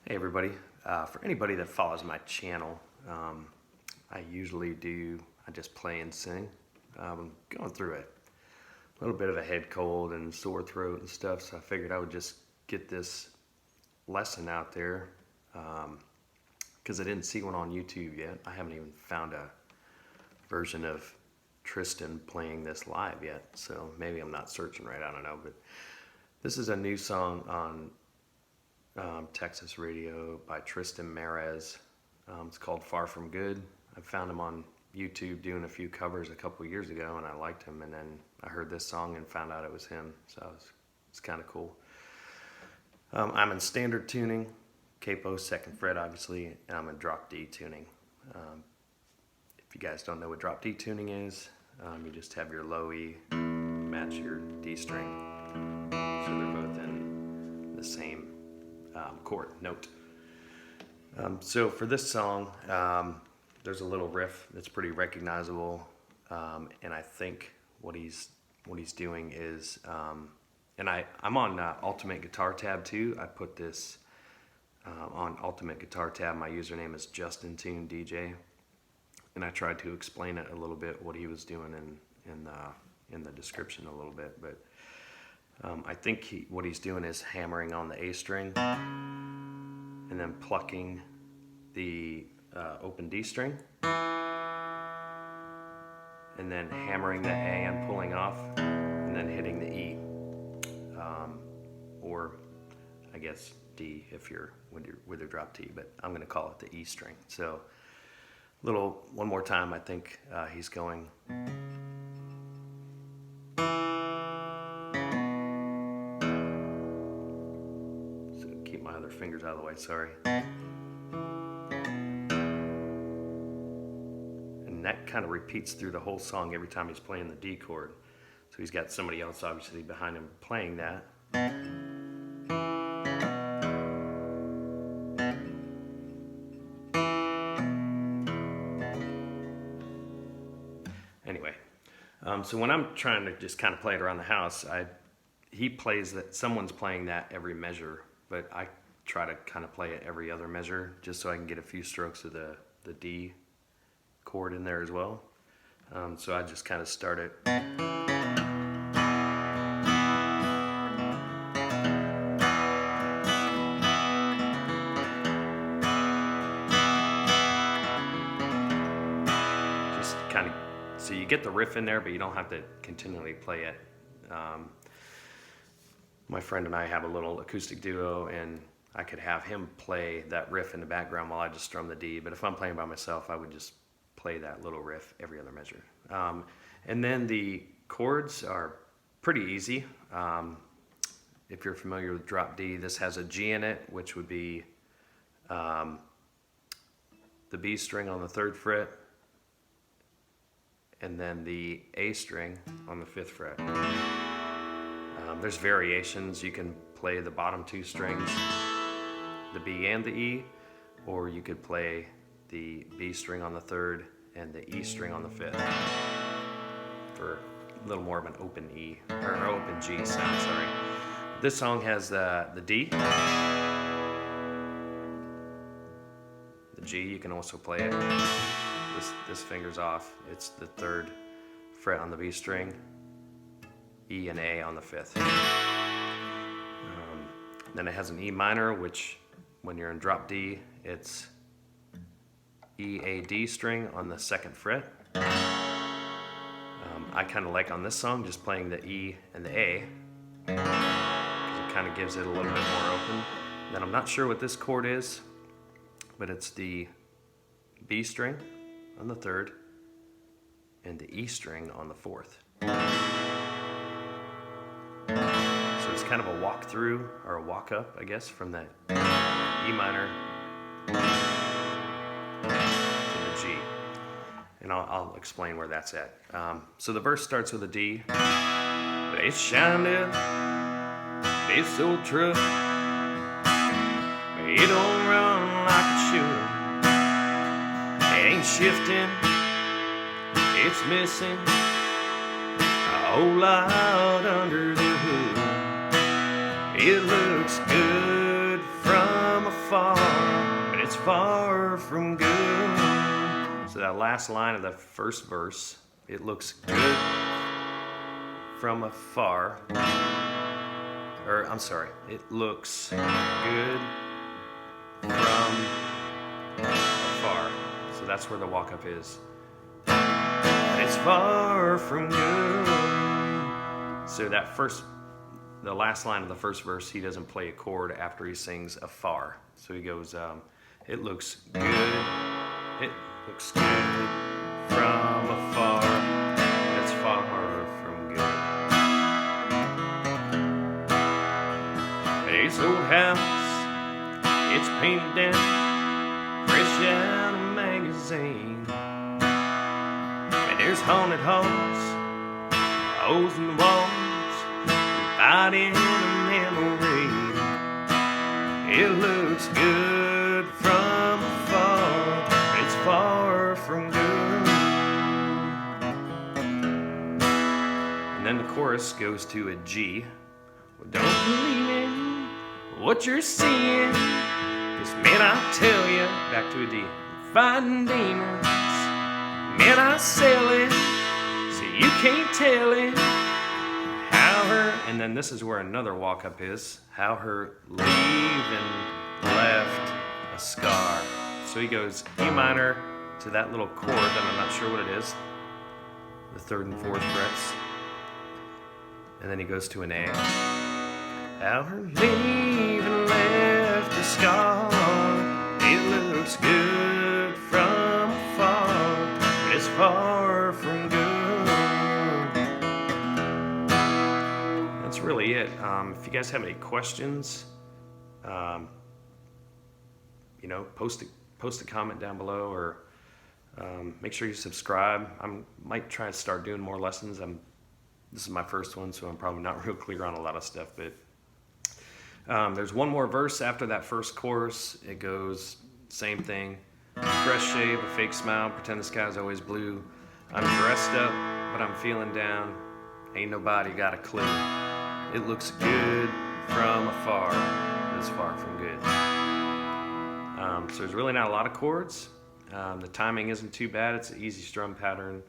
Hey everybody, for anybody that follows my channel, I just play and sing. I'm going through a little bit of a head cold and sore throat and stuff, so I figured I would just get this lesson out there, because I didn't see one on YouTube yet. I haven't even found a version of Triston playing this live yet, so maybe I'm not searching right, I don't know, but this is a new song on Texas radio by Triston Marez. It's called Far From Good. I found him on YouTube doing a few covers a couple years ago, and I liked him, and then I heard this song and found out it was him, so it's kind of cool. I'm in standard tuning, capo 2nd fret obviously, and I'm in drop D tuning. If you guys don't know what drop D tuning is, you just have your low E match your D string, so they're both in the same chord, note. So for this song, there's a little riff that's pretty recognizable, and I think what he's doing is, and I'm on Ultimate Guitar Tab too. I put this on Ultimate Guitar Tab. My username is JustinTuneDJ, and I tried to explain it a little bit what he was doing in the description a little bit, but I think what he's doing is hammering on the A string and then plucking the open D string and then hammering the A and pulling off and then hitting the E, or I guess D if you're with your drop D, but I'm going to call it the E string. So one more time, I think he's going. Keep my other fingers out of the way, sorry. And that kind of repeats through the whole song every time he's playing the D chord. So he's got somebody else obviously behind him playing that. Anyway, so when I'm trying to just kind of play it around the house, he plays that, someone's playing that every measure, but I try to kind of play it every other measure just so I can get a few strokes of the D chord in there as well. So I just kind of start it. Just kind of, so you get the riff in there, but you don't have to continually play it. My friend and I have a little acoustic duo, and I could have him play that riff in the background while I just strum the D, but if I'm playing by myself, I would just play that little riff every other measure. And then the chords are pretty easy. If you're familiar with drop D, this has a G in it, which would be the B string on the 3rd fret, and then the A string on the 5th fret. There's variations. You can play the bottom 2 strings, the B and the E, or you could play the B string on the 3rd and the E string on the 5th for a little more of an open E, or an open G sound, sorry. This song has the D. The G, you can also play it. This finger's off. It's the 3rd fret on the B string, E and A on the 5th. Then it has an E minor, which when you're in drop D, it's E, A, D string on the 2nd fret. I kind of like on this song just playing the E and the A, because it kind of gives it a little bit more open. Then I'm not sure what this chord is, but it's the B string on the 3rd and the E string on the 4th. So it's kind of a walk through, or a walk up, I guess, from that E minor to the G. And I'll explain where that's at. So the verse starts with a D. They shined it, it's so true. It don't run like it should. It ain't shifting, it's missing a whole lot under the hood. It looks good from afar, far from good. So that last line of the first verse, it looks good from afar. Or, I'm sorry, it looks good from afar. So that's where the walk-up is. But it's far from good. So that the last line of the first verse, he doesn't play a chord after he sings afar. So he goes, it looks good, it looks good from afar, but it's far from good. This old house, it's painted down, fresh out of a magazine. And there's haunted halls, holes in the walls, fighting a memory. It looks good from afar, but it's far from good. And then the chorus goes to a G. Well, don't believe in what you're seeing, 'cause man, I tell you, back to a D, fighting demons, man, I sell it, so you can't tell it. How her, and then this is where another walk-up is, how her leaving left a scar. So he goes E minor to that little chord that I'm not sure what it is, the 3rd and 4th frets, and then he goes to an A. How her leaving left a scar. It looks good from afar, but it's far from good. That's really it. If you guys have any questions, post a comment down below, or make sure you subscribe. I might try to start doing more lessons. This is my first one, so I'm probably not real clear on a lot of stuff, but there's one more verse after that first chorus. It goes, same thing. Fresh shave, a fake smile, pretend the sky's always blue. I'm dressed up, but I'm feeling down. Ain't nobody got a clue. It looks good from afar, but it's far from good. So there's really not a lot of chords. The timing isn't too bad. It's an easy strum pattern.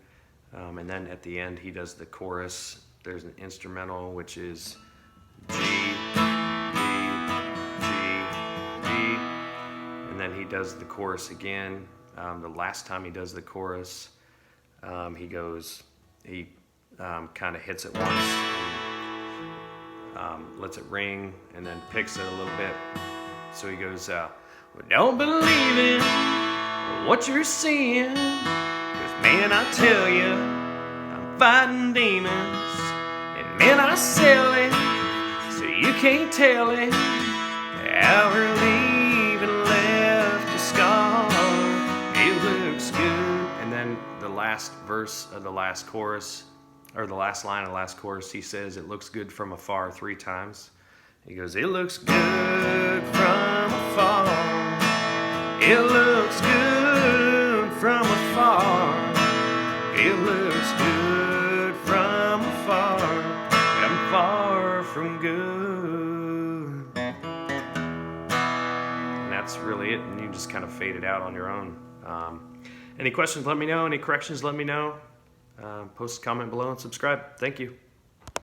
And then at the end, he does the chorus. There's an instrumental, which is G, and then he does the chorus again. The last time he does the chorus, he kind of hits it once, and, lets it ring, and then picks it a little bit. So he goes, well, don't believe in what you're seeing, 'cause man, I tell you, I'm fighting demons, and man, I sell it, so you can't tell it. How her leaving left a scar. It looks good. And then the last verse of the last chorus, or the last line of the last chorus, he says, it looks good from afar 3 times. He goes, it looks good from afar. It looks good from afar. It looks good from afar. I'm far from good. And that's really it. And you just kind of fade it out on your own. Any questions, let me know. Any corrections, let me know. Post a comment below and subscribe. Thank you.